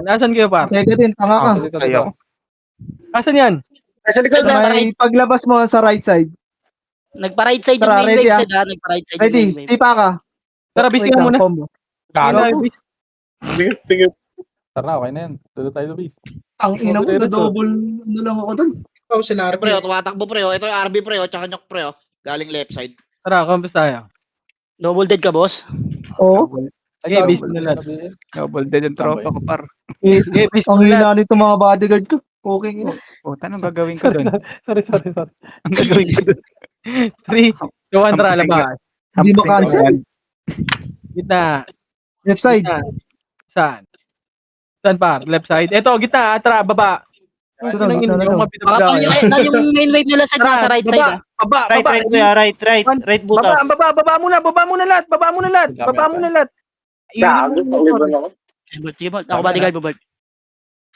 Asan kayo, par? Teka din, tanga ka. Ayaw. Asan yan? Nasa likod Sa na. may paglabas mo sa right side. Nagpa-right side yung Tara, main ready, wave, ah. Sed, ah. Nagpa-right side yung Ready, main wave. sipa ka. Tara, bis Wait nga lang, muna. combo. Gago. Sige. Tara, okay na yan. Tulo tayo, bis. Ang ina mo, na-double ano lang ako dun. Oh, sila Pre oh, tumatakbo pre oh. Ito yung RB pre oh. Tsaka Nyok pre oh. Galing left side. Tara, compass tayo. Double dead ka, boss. Oo. Okay, bis mo na lang. Double dead yung tropa ko, par. Okay, bis mo Ang na lang. hina nito mga bodyguard ko. Okay, ina. Puta, anong gagawin ko dun? Sorry. Ang gagawin ko dun? 3, 2, 1. Tara, labas. Hindi mo cancel. Gitna. Left side. Gitna. Saan? Saan, par? Left side. Eto, gitna. Tara, baba. Ito, Ang gitna na yung daw. Baka yung main wave nila, Sed, nasa right side, ah. Baba. Right, kuya. Right, butas. Baba muna lahat. Gago, pag-liban ako. Bert, sige, Bert. Ako bodyguard mo, Bert.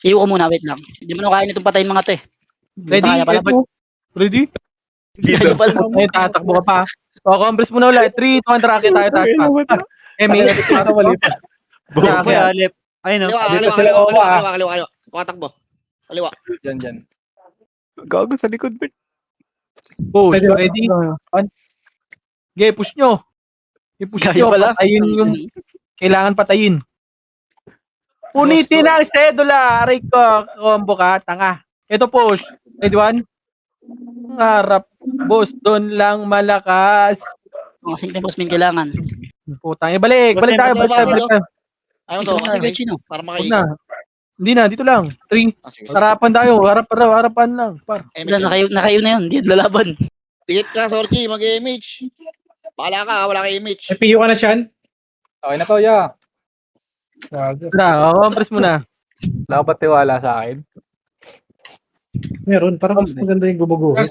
Iwo ko muna, wait lang. Hindi mo na kaya nitong patayin mga te. Ready? Kaya pala, Bert. Ready? Kaya pala. Ay, tatakbo ka pa. O, compress muna ulit. 3, 2, 1, trake tayo. Emi. Kuya, left. Ay, no. Kaliwa. Tumatakbo. Kaliwa. Diyan. Gago sa likod, Bert. Push. Ready? Okay, push nyo. I-push Kaya nyo. pala. Patayin yung kailangan patayin. Punitin ang sedula. Aray ko. Combo ka. Tanga. Ito push. Ready, 1? Harap. Boss, doon lang malakas. Mga sing boss min kailangan. Putang. Balik tayo. Ayaw to. Kasi Kuya Chino. Para Huwag makaikot. na. Hindi na. Dito lang. 3. Sige. Harapan tayo. Harapan lang. Par. Nakayo na yun. Hindi lalaban. Tigit ka, Sorchi. Mag-image. Bahala ka. Wala ka image. May PU ka na, Sean? Okay na to, ya. Gago. Tara, compress muna. Wala ka ba tiwala sa akin? Meron, parang mas maganda yung gumago. 3,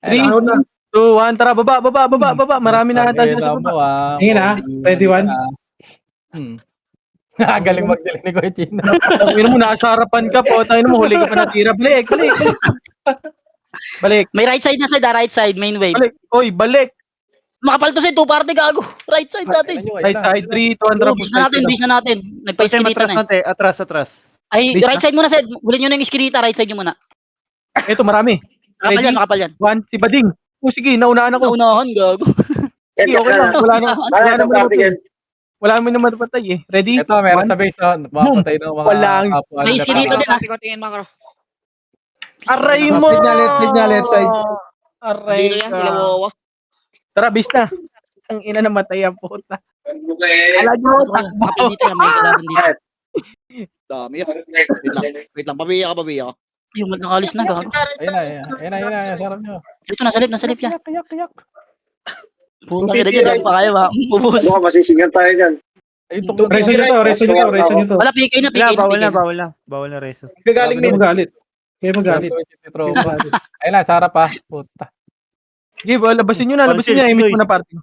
2, 1. Tara, baba. Marami na ata siya sa baba. Tingin, ah. Ready, 1? Galing magdilig ni Kuya Chino. Tangina mo, nasa harapan ka po. Tangina mo, huli ka pa natira. Balik. May right side na, Sed, ah. Right side, main wave. Balik. Oy, balik. Makapal to, Sed. 2 party, gago. Right side natin. Right side, 3, 2, 1. Bis na natin. Nagpa-iskinita na eh. Atras. Ay, Bis right side muna, Sed. Hulin nyo na yung iskinita. Right side nyo muna. Ito, marami. Makapal yan. 1, si Bading. Sige, naunahan ako. Naunahan, gago. Sige, okay lang. Para sa practical. Wala naman patay eh. Ready? Ito, meron sa base, no? Mapapatay ng mga... Walang- kapwa May nila. iskinita din, ah. Tingin makro. Aray Left mo! side niya, left side. Aray Dito yan. ka. Sila Wawa. Tara, bis na. Ang ina namatay ang puta. Ala nyo, takbo. Kapal dito yan. May kalaban dito. Dami yan. Wait lang. Pabiya ka. Yung nakalis na, gago. Ayun na. Sarap nyo. Dito, nasa lip yan. Kayak. Puta ka na dyan. Dami pa kayo, ha. Ubus. Ano ka, masisigan tayo dyan. Ayun, Reso nyo to, reso nyo to, reso nyo to. Wala, PK na, PK Wala, na, bawal PK na, na. bawal na. Bawal na reso. Gagaling Sabi min. na Magalit. Kaya magalit. Tropa. Ayun na, sarap pa. Puta. Sige, labasin nyo na, labasin nyo na. I-miss mo na party.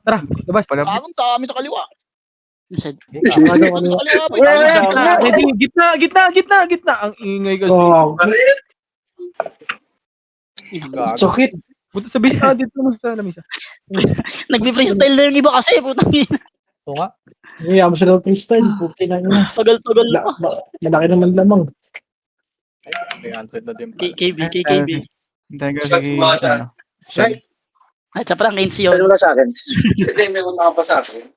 Tara, labas. Bagong dami sa kaliwa. Nasad. Dami sa kaliwa, boy. Ready, gitna. Ang ingay kasi. Oh, Sakit. Buta sa bisa dito mo sa lamisa. Nagbi-freestyle na yung iba kasi, putang ina. Oo nga. Hindi mo sila freestyle. Puti na yun. Tagal-tagal pa. Malaki naman lamang. 300 na din pa. KKB, KKB. Hintayin ko si, ano, Sean. Ay, tsaka lang, Kenzie Send yun. mo na sa akin. Hindi, may una ka pa sa akin.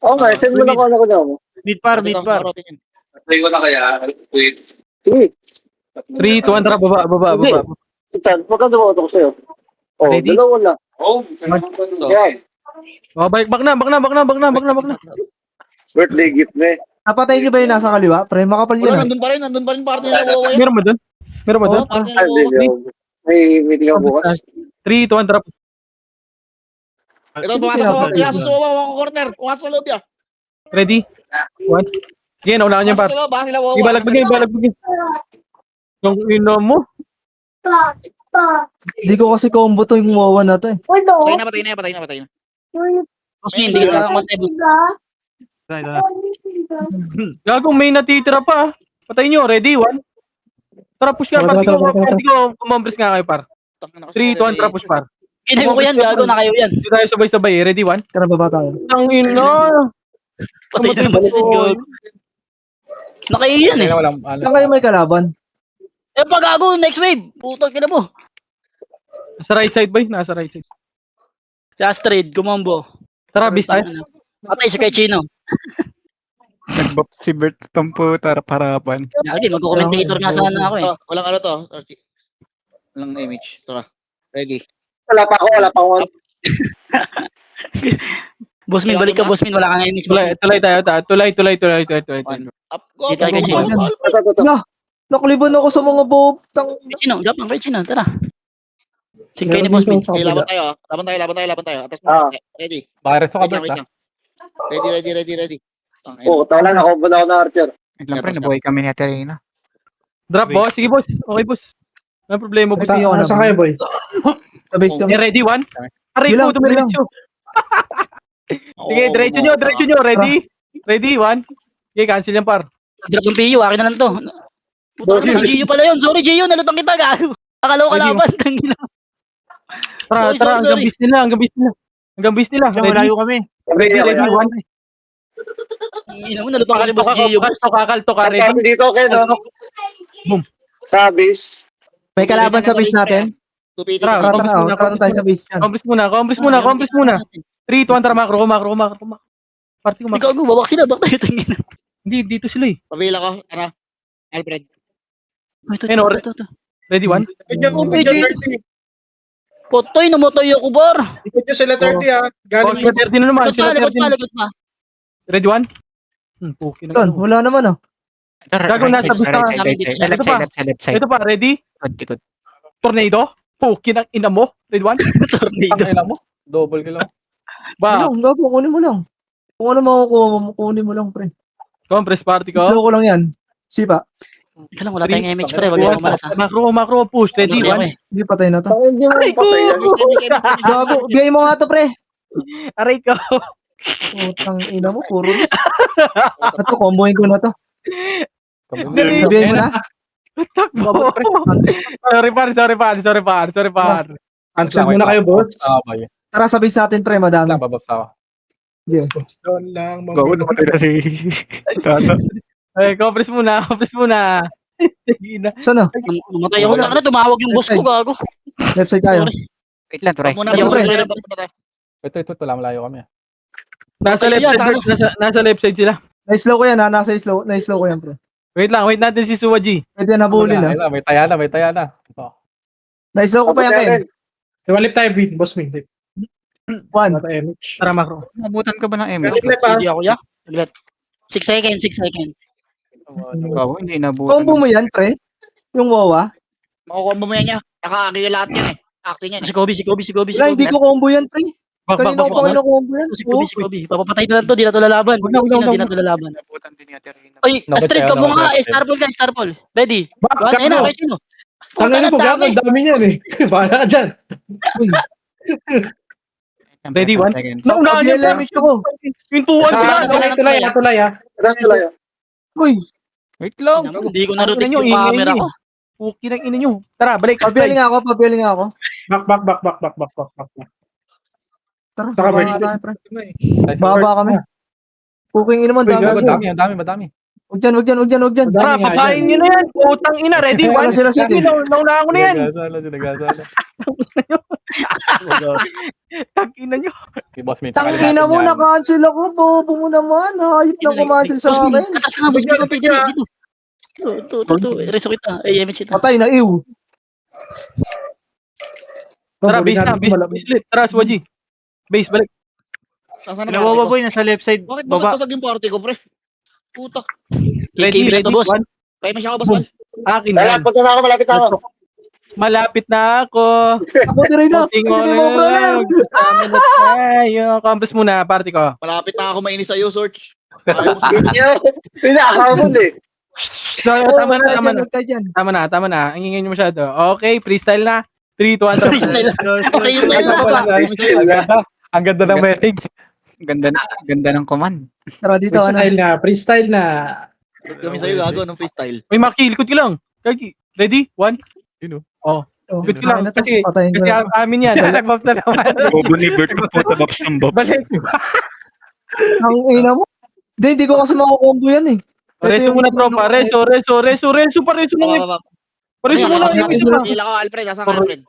Oo nga, send mo na ko mo. Mid par, mid par. Try ko na kaya. Wait. 3, 2, 1, tara, baba. Itan, magkano ko sa'yo? Oh, Ready? dalawa lang. Oh, yan. Oh, back na. Birthday gift na eh. Napatay niyo ba yung nasa kaliwa? Pre, makapal Wala, yun. nandun pa rin party nila Wawa yan. Meron ba doon? Oo, party nila Ah, Wawa. hindi, hindi. May meeting ako bukas. 3, 2, 1, tara. Ito, pumasok sa Wawa, mga corner. Pumasok sa loob yan. Ready? 1. Sige, naunahan niya Pumasok par. sa loob, ha, sila Wawa. Ibalagbagin. Yung ino mo. Hindi ko kasi combo to yung wawa na to eh. Patay na. Mas hindi ka lang matay. Ito na. Gagong may natitira pa. Patay nyo. Ready? 1. Tara, push ka. Party ko. Kumambres nga kayo par. 3, 2, 1, tara, push par. Kinay ko yan, gago na kayo yan. Hindi tayo sabay-sabay. Ready? 1. Tara baba tayo. Ang ino. Patay na naman si Sid, gago. Nakayo yan eh. Walang, ano, Saan kayo may kalaban? Eh, pag gago, next wave. Putang ina mo. Nasa right side, boy. Nasa right side. Si Astrid, kumambo. Tara, bis tayo. Patay si kay Chino. Nagbop si Bert itong puta parapan. Lagi, magko-commentator nga sana ako eh. Ito, walang ano to. Walang image. Tara. Ready. Wala pa ako. Bossmin, balik ka, Bossmin. Wala kang image. Tuloy tayo. Tuloy. Up, go. Dito kay Chino. Ito. Nakaliban ako sa mga bob. Kay Chino, Japan, kay Chino. Tara. Sige kayo ni Bossmin. Okay, laban tayo. Atas mo. Ah. Ready. baka reso ka, Wait Bert, lang. Ready. Oh, tawala na ako na Archer. Wait lang, pre, nabuhay kami ni Aterina. Drop, boss. Sige, boss. Okay, boss. Ano problema, boss? Nasa kayo, boy. Sa base kami. Ready, 1. Aray Yun ko, lang, dumiretso. Sige, diretso nyo. Ready, 1. Okay, cancel yan, par. Drop ng PU, akin na lang to. Puta, si Gio pala yun. Sorry, Gio. Nalutang kita, gago. Akala ko kalaban. Tangina. Tara, Sorry. hanggang bis nila. Diyan, Ready? malayo kami. Ready, 1. Ina mo, nalutang ko si Boss Gio. Kalto ka, ready? Pati dito, okay, no? Boom. Tabis. May kalaban sa base natin. Tupiti. Tara, Tara na tayo sa base dyan. Compres muna. 3, 2, 1, tara, makro. Party ko, Ikaw, wawak sila. Bakit tayo tangina? Hindi, dito sila eh. Pabila ko. Tara. Alfred. Ito. Ready, 1. Potoy, namotoy ako, bar. Ikot nyo sila 30 ha. Oh, sila 30 na naman. Likod pa. Ready, 1. Puki na. Son, wala naman oh. Gago, nasa bis na. Left side. Ito pa, ready? Likod. Tornado. Puki ng ina mo. Ready, 1. Tornado. Ang ina mo. Double kill lang. Ba, Ano, gago, kunin mo lang. Kung ano makukuha mo, kunin mo lang, pre. compress party ko. Gusto ko lang yan. Sipa. Ika lang, wala tayong image pre. Wag yung umalas ha. Macro, push. Ready, 1. Hindi patay na to. Hindi mo Aray ko! patay yan. Gago, bigay mo nga to, pre. Aray ko. Putang ina mo, puro miss. Ito, comboin ko na to. Dali. Bigay mo na. Takbo. Sorry, par. Cancel muna kayo, boss. Tara, sa base natin, pre, madami. Bababs ako. Son lang. Gago, namatay na si Tata. Ay, compress muna. Ina. Saan na? Namatay ako. Ano, tumawag yung boss ko, gago. Left side tayo. Wait lang, Turay. Muna, Ito, pre. Ito, wala malayo kami. Nasa left side sila. Na-slow ko yan, ha? Na-slow ko yan, pre. Wait natin si Suwa G. Pwede na bully na. May taya na. Oh. Na-slow ko pa yan, Ken. Iwalip tayo, boss me. One. Nasa image. Tara, macro. Nabutan ka ba ng M? Hindi ako ya. 6 seconds. Gago, hindi nabutan. Combo mo yan, pre? Yung wawa? Makukombo mo yan niya. Nakaagi lahat yan eh. Acting yan. Si Kobe. Wala, hindi ko combo yan, pre. Kanina ko pa kinukombo yan. Si Kobe. Papapatay na lang to, di na to lalaban. Huwag na. Di na to lalaban. Nabutan din ni Ate Reyna. Oy, Astrid, Namatay, kabo nga. namatay. Starfall. Ready? Bak, Ayun na, kakbo. kahit sino. Tangin po, Puta, ang dami niyan eh. Bahala ka dyan. Ready, 1? Seconds. Naunahan niya. Damage ako. Yung tuwan sila. Tulay ah. Uy, Wait lang. Hindi ko na-rotate Ano nyo, yung ingay camera nyo. ko. Puki ng ina nyo. Tara, balik. pabiyaling ako. Bak. Tara, Saka baba ba- tayo, pre. Baba kami. Puking ina mo, Uy, gago, dami. Madami. Huwag dyan. Tara, Dami nga babayin nyo na yan. Putang ina. Ready, Wala 1? sila Sige, sige. naunahan ko na yan. Nagasala. Tag-ina nyo. Tangina mo, na-cancel ako. Bobo mo naman. Hayop na kumancel sa akin. Atas ka, boss ko. Dito. Ito. Reso kita. Ay, image kita. Patay na, ew. Tara, base na. Base ulit. Tara, Swaji. Base, balik. Saan na Dalawa party ko? boy, nasa left side. Bakit Baba. basag-basag yung party ko, pre? Putak. Ready, KKB na to, boss. 1. Kaya masya ako, Basbal. Akin Wala, yan. punta na ako, malapit na ako. Malapit na ako. Ako din na. Puting Hindi mo problem. Kasama na tayo. Campus muna, party ko. Malapit na ako mainis sa'yo, Sorge. Ayaw mo siya. Pinakakamon eh. Tama na. Ang ingay nyo masyado. Okay, freestyle na. 3, 2, 1. Freestyle. Ang ganda ng meeting. Ganda ng command. Tara dito, ano. Freestyle na. Kami sa'yo gago ng freestyle. May Maki, likod ko lang. Ready? 1. Oh, Likod ko lang. na to. Kasi Patayin ko na. amin yan. Nag-buff na naman. Bobo ni Bert po tabaks ng bobs. Balik. Ang ina mo. Hindi ko kasi makakombo yan eh. Reso muna, tropa. Reso muna. Pareso muna. Pila ko, Alfred. Asan ka, Alfred?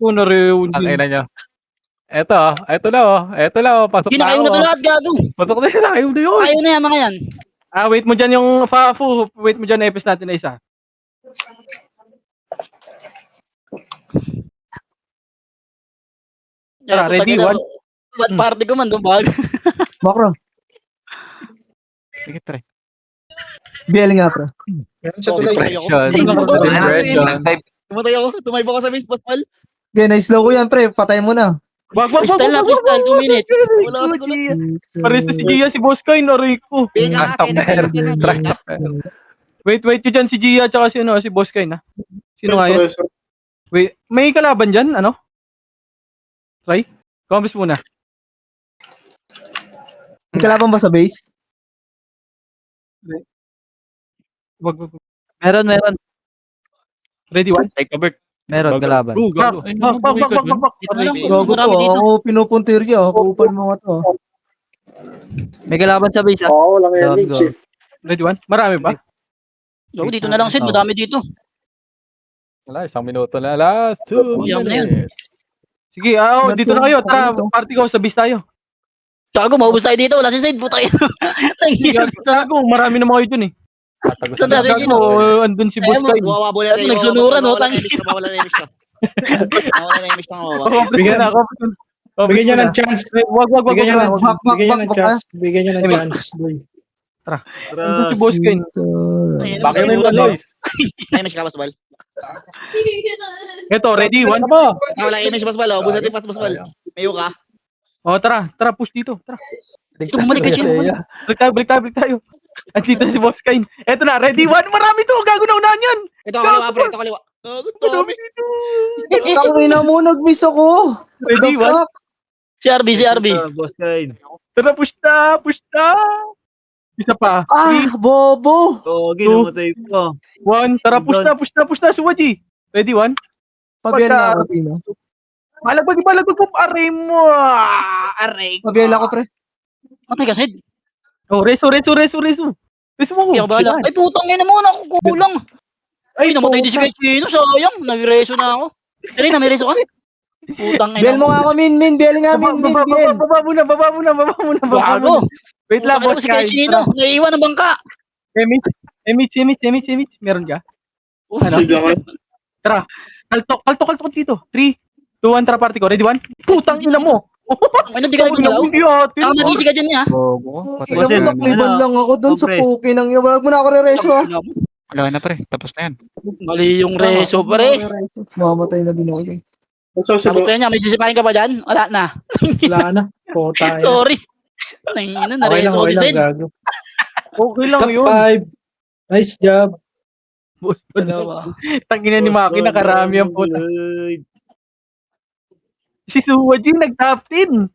Ang ina nyo. Ito lang oh. Pasok Hindi na na kayo ako. na to lahat, gago. Pasok na yun, ayaw na yun. Ayaw na yan, mga yan. Wait mo dyan yung Fafu. Wait mo dyan na epis natin na isa. Tara, ready? 1. Bad party ko man, doon bag. Makro. Sige, pre. Biyaling nga, pre. Sa tulay. Tumatay ako. Tumaybo ako sa base, Basbal. Okay, na-slow ko yan, pre. Patay mo na. Wag. Freestyle, 2 minutes. Wala ko lang. Pareso si Gia, si Boss Koy, Rico. Pinga ka, pinga. Wait nyo dyan si Gia tsaka si Boss Koy na. Sino nga yan? Wait, may kalaban dyan, ano? Try? Comments muna. May kalaban ba sa base? Wag. Meron. Ready, 1? Take a Bert. Meron kalaban. Bak. Dito na lang, Gago to. marami dito. Ako pinupuntirya. Ako upal mga to. May kalaban sa base. Oo, walang Dami image eh. Ready, 1? Marami ba? Gago, dito na lang, Sid. Madami dito. Wala, 1 minuto na. Last 2 Yan na yan. minutes. Sige, dito na kayo. Tara, party ko, sa base tayo. Gago, maubos tayo dito. Wala si Sid. Puta yun. Gago, marami na mga yun eh. Saan na, Reggie? Gago, andun si Boss Koy. Wawabol yan. Nagsunuran, no? Mawala na image ka. Mawala na image ka. Bigyan niya ng chance. Wag. Bigyan niya ng Bak. chance. Bigyan niya ng chance, boy. Andun si Boss Koy. Bakit na yung boys? May image ka, Basbal. Ito, ready, 1? Wala image, Basbal. Ubus natin, Basbal. Mayo ka. Tara, push dito. Tara. Ito, bumalik kayo, Chino. Balik tayo. Andito si Boss Kain. Eto na, ready, 1. Marami to. Gago na unahan yan. Ito, kaliwa, pre. Ito, kaliwa. Dami. Tangina mo, nag-miss ako. Ready, 1. CRB. Boss Kyle. Tara, push na. Isa pa. Bobo. Togi, namatay po. 1. Tara, push na. Suwaji. Ready, 1. Pabiyal na ako, Pino. Malagbag po. Aray mo. Aray ko. Pabiyal ako, pre. Matay ka, Sid. Reso. Reso mo. Hindi ako bahala. Ay, putang ina mo. Nakukulang. Ay, namatay din si kay Chino. Sayang. Nag-reso na ako. Pero may reso ka? Putang ina Biyal mo nga ako, Min. Biyal nga, Min. Biyal. Baba muna. Gago. Wait lang, Boss Si kay Kain. Chino. Naiiwan ng bangka. Emit. Meron ka? Tara. Kaltok dito. 3, 2, 1, tara party ko. Ready, 1? Putang ina mo. Ay, hindi ka nagumalaw. Tama, mag-easy ka dyan niya. Bobo. Ina mo, nakliban lang ako dun sa puki ng iyo. Wag mo na ako re-reso, ha. Wala na pre. Tapos na yan. Mali yung reso, pare. Mamatay na din ako. Nasusubo. Sabot niya, may sisipahin ka pa dyan? Wala na. Wala na. Puta. Sorry. Nangina, Okay lang, nareso okay si lang, Zen. gago. Okay lang Top yun. 5. Nice job. Boston. Dalawa. Tangina ni Maki, nakarami ang puta. Si Suwaji nag-top 10.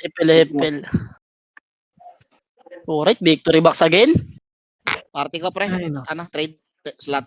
Epel. Alright, victory box again. Party ko, pre. Ay, no. Ano, trade slot